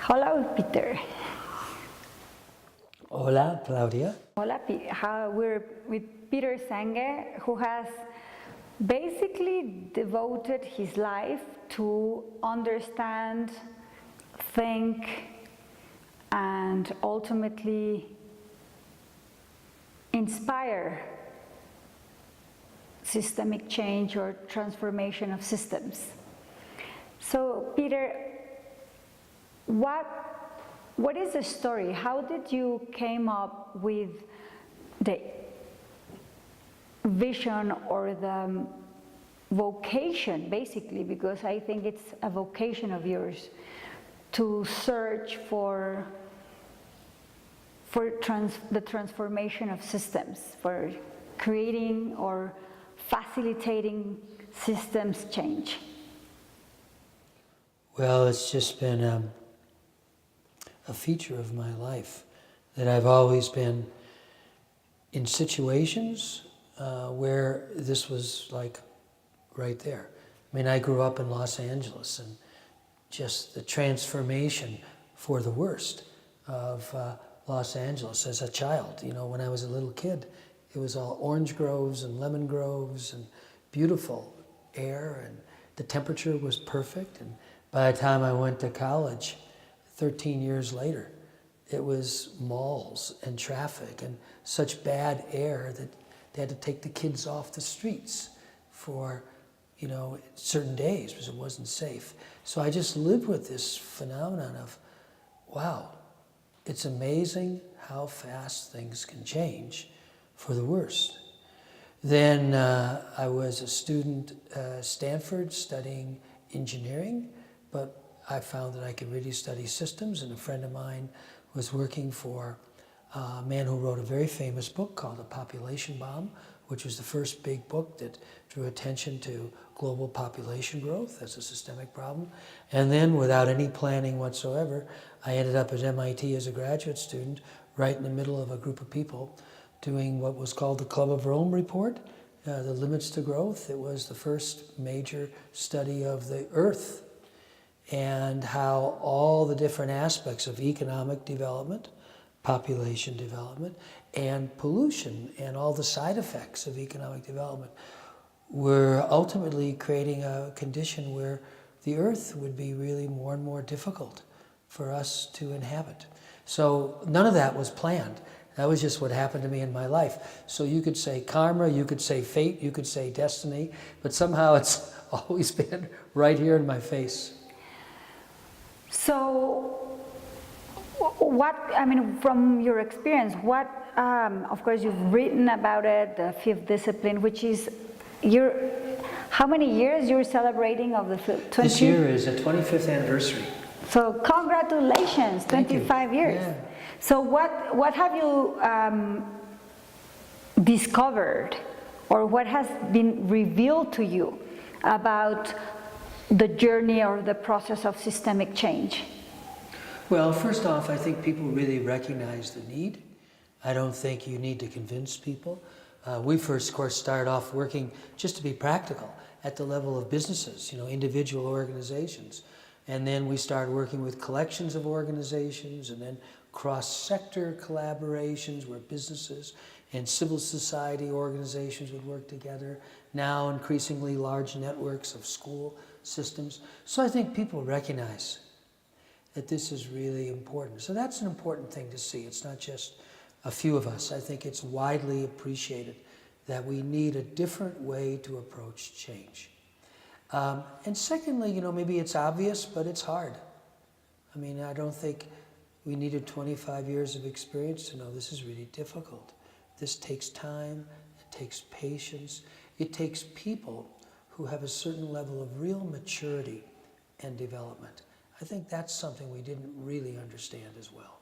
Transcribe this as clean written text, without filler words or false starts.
Hello, Peter. Hola, Claudia. Hola, we're with Peter Senge, who has basically devoted his life to understand, think, and ultimately inspire systemic change or transformation of systems. So, Peter, what is the story? How did you came up with the vision or the vocation, basically, because I think it's a vocation of yours to search for the transformation of systems, for creating or facilitating systems change? Well, it's just been a feature of my life that I've always been in situations where this was like right there. I mean, I grew up in Los Angeles, and just the transformation for the worst of Los Angeles as a child. You know, when I was a little kid, it was all orange groves and lemon groves and beautiful air, and the temperature was perfect. And by the time I went to college, 13 years later, it was malls and traffic and such bad air that they had to take the kids off the streets for, you know, certain days because it wasn't safe. So I just lived with this phenomenon of, wow, it's amazing how fast things can change for the worst. Then I was a student at Stanford studying engineering, but I found that I could really study systems, and a friend of mine was working for a man who wrote a very famous book called The Population Bomb, which was the first big book that drew attention to global population growth as a systemic problem. And then, without any planning whatsoever, I ended up at MIT as a graduate student, right in the middle of a group of people doing what was called the Club of Rome report, The Limits to Growth. It was the first major study of the Earth and how all the different aspects of economic development, population development, and pollution, and all the side effects of economic development were ultimately creating a condition where the Earth would be really more and more difficult for us to inhabit. So none of that was planned. That was just what happened to me in my life. So you could say karma, you could say fate, you could say destiny, but somehow it's always been right here in my face. So, what, I mean, from your experience, what, of course, you've written about it, the fifth discipline, which is, how many years you're celebrating of the 20? This year is the 25th anniversary. So, congratulations, 25 years. Yeah. So, what have you discovered, or what has been revealed to you about the journey or the process of systemic change? Well, first off, I think people really recognize the need. I don't think you need to convince people. We first, of course, started off working just to be practical at the level of businesses, you know, individual organizations. And then we started working with collections of organizations, and then cross-sector collaborations where businesses and civil society organizations would work together. Now increasingly large networks of school systems. So I think people recognize that this is really important. So that's an important thing to see. It's not just a few of us. I think it's widely appreciated that we need a different way to approach change. And secondly, you know, maybe it's obvious, but it's hard. I mean, I don't think we needed 25 years of experience to know this is really difficult. This takes time, it takes patience, it takes people who have a certain level of real maturity and development. I think that's something we didn't really understand as well.